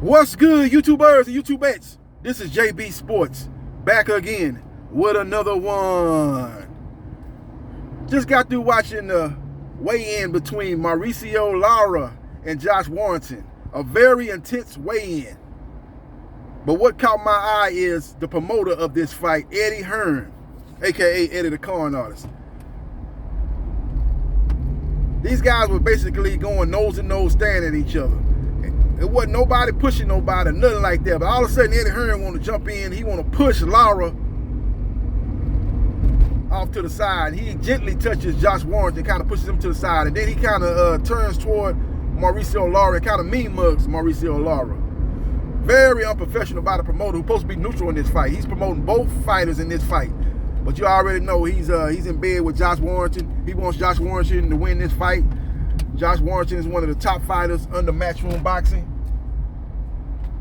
What's good, YouTubers and YouTubettes? This is JB Sports, back again with another one. Just got through watching the weigh-in between Warrington Lara and Josh Warrington. A very intense weigh-in. But what caught my eye is the promoter of this fight, Eddie Hearn, aka Eddie the Con Artist. These guys were basically going nose to nose, staring at each other. It wasn't nobody pushing nobody, nothing like that. But all of a sudden, Eddie Hearn want to jump in. He want to push Lara off to the side. He gently touches Josh Warrington, kind of pushes him to the side. And then he kind of turns toward Warrington Lara and kind of mean mugs Warrington Lara. Very unprofessional by the promoter, who's supposed to be neutral in this fight. He's promoting both fighters in this fight. But you already know he's in bed with Josh Warrington. He wants Josh Warrington to win this fight. Josh Warrington is one of the top fighters under Matchroom Boxing.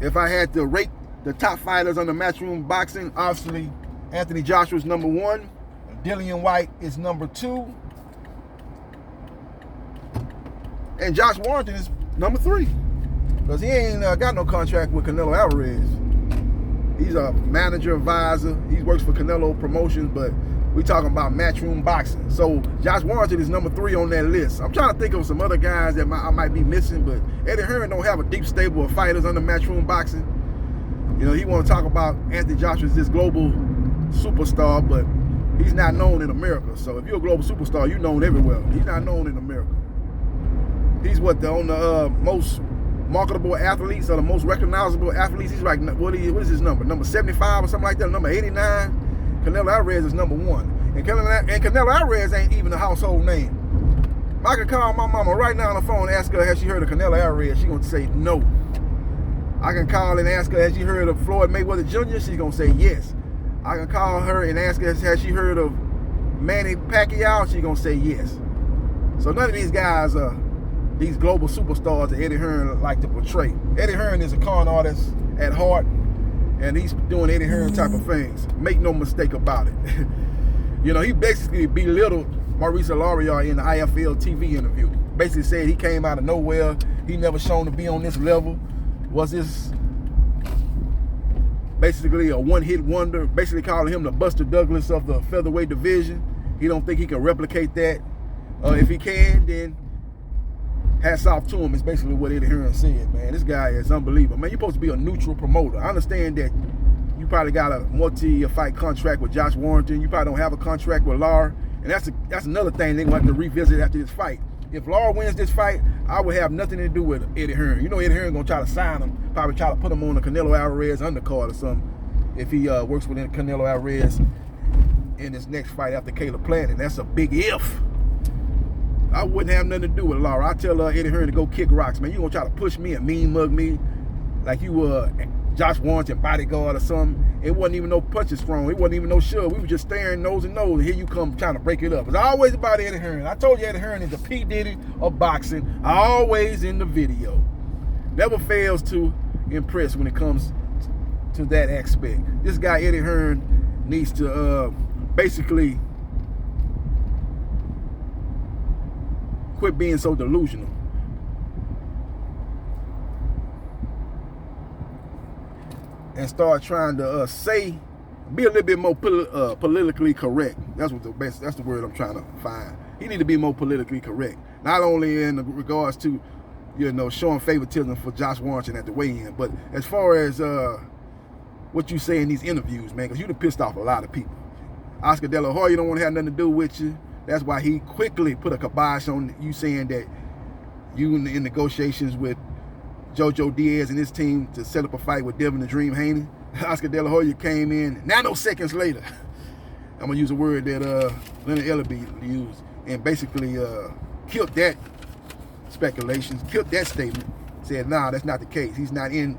If I had to rate the top fighters under Matchroom Boxing, obviously Anthony Joshua is number 1. Dillian White is number 2. And Josh Warrington is number 3. Because he ain't got no contract with Canelo Alvarez. He's a manager, advisor. He works for Canelo Promotions, but we talking about Matchroom Boxing. So Josh Warrington is number 3 on that list. I'm trying to think of some other guys that I might be missing, but Eddie Hearn don't have a deep stable of fighters under Matchroom Boxing. You know, he want to talk about Anthony Joshua as this global superstar, but he's not known in America. So if you're a global superstar, you're known everywhere. He's not known in America. He's on the most marketable athletes or the most recognizable athletes. He's like, what is his number? Number 75 or something like that? Number 89? Canelo Alvarez is number 1. And Canelo Alvarez ain't even a household name. I can call my mama right now on the phone and ask her, has she heard of Canelo Alvarez? She's going to say no. I can call and ask her, has she heard of Floyd Mayweather Jr.? She's going to say yes. I can call her and ask her, has she heard of Manny Pacquiao? She's going to say yes. So none of these guys are these global superstars that Eddie Hearn like to portray. Eddie Hearn is a con artist at heart, and he's doing Eddie Hearn type of things. Make no mistake about it. You know, he basically belittled Warrington Lara in the IFL TV interview. Basically said he came out of nowhere. He never shown to be on this level. Was this basically a one-hit wonder? Basically calling him the Buster Douglas of the featherweight division. He don't think he can replicate that. If he can, then hats off to him is basically what Eddie Hearn said, man. This guy is unbelievable. Man, you're supposed to be a neutral promoter. I understand that you probably got a multi-fight contract with Josh Warrington. You probably don't have a contract with Lara. And that's another thing they're going to have to revisit after this fight. If Lara wins this fight, I would have nothing to do with Eddie Hearn. You know Eddie Hearn going to try to sign him, probably try to put him on the Canelo Alvarez undercard or something if he works with Canelo Alvarez in his next fight after Caleb Plant. And that's a big if. I wouldn't have nothing to do with Lara. I tell Eddie Hearn to go kick rocks, man. You gonna try to push me and mean mug me like you were Josh Warrington bodyguard or something. It wasn't even no punches thrown. It wasn't even no shove. We were just staring nose to nose, and here you come trying to break it up. It's always about Eddie Hearn. I told you Eddie Hearn is the P. Diddy of boxing. Always in the video. Never fails to impress when it comes to that aspect. This guy Eddie Hearn needs to basically quit being so delusional. And start trying to be a little bit more politically correct. That's the word I'm trying to find. He need to be more politically correct. Not only in regards to, you know, showing favoritism for Josh Warrington at the weigh-in, but as far as what you say in these interviews, man, because you done pissed off a lot of people. Oscar De La Hoya don't want to have nothing to do with you. That's why he quickly put a kibosh on you saying that you in negotiations with JoJo Diaz and his team to set up a fight with Devin the Dream Haney. Oscar De La Hoya came in nanoseconds later. I'm going to use a word that Leonard Ellerby used and basically killed that speculation, killed that statement. Said, nah, that's not the case. He's not in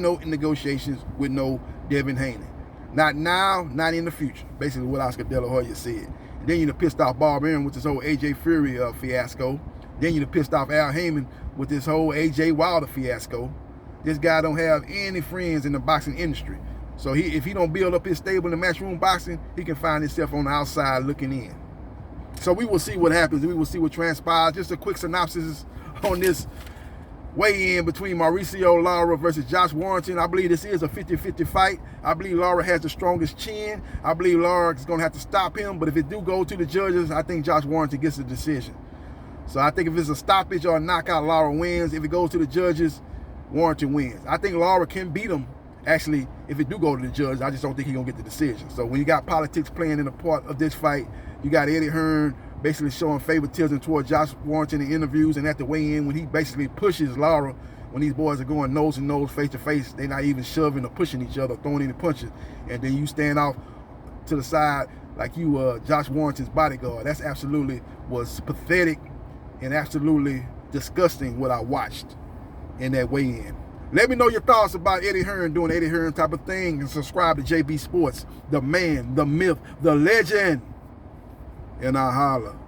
no negotiations with no Devin Haney. Not now, not in the future. Basically what Oscar De La Hoya said. Then you done pissed off Bob Arum with this whole AJ Fury fiasco. Then you done pissed off Al Heyman with this whole AJ Wilder fiasco. This guy don't have any friends in the boxing industry. So if he don't build up his stable in Matchroom Boxing, he can find himself on the outside looking in. So we will see what happens. We will see what transpires. Just a quick synopsis on this weigh-in between Mauricio Lara versus Josh Warrington. I believe this is a 50-50 fight. I believe Lara has the strongest chin. I believe Lara is going to have to stop him. But if it do go to the judges, I think Josh Warrington gets the decision. So I think if it's a stoppage or a knockout, Lara wins. If it goes to the judges, Warrington wins. I think Lara can beat him, actually, if it do go to the judges. I just don't think he's going to get the decision. So when you got politics playing in a part of this fight, you got Eddie Hearn basically showing favoritism toward Josh Warrington in interviews, and at the weigh-in when he basically pushes Lara, when these boys are going nose to nose, face to face, they're not even shoving or pushing each other, throwing any punches, and then you stand off to the side like you Josh Warrington's bodyguard. That's absolutely was pathetic and absolutely disgusting what I watched in that weigh-in. Let me know your thoughts about Eddie Hearn doing Eddie Hearn type of thing, and subscribe to JB Sports, the man, the myth, the legend. And I holla.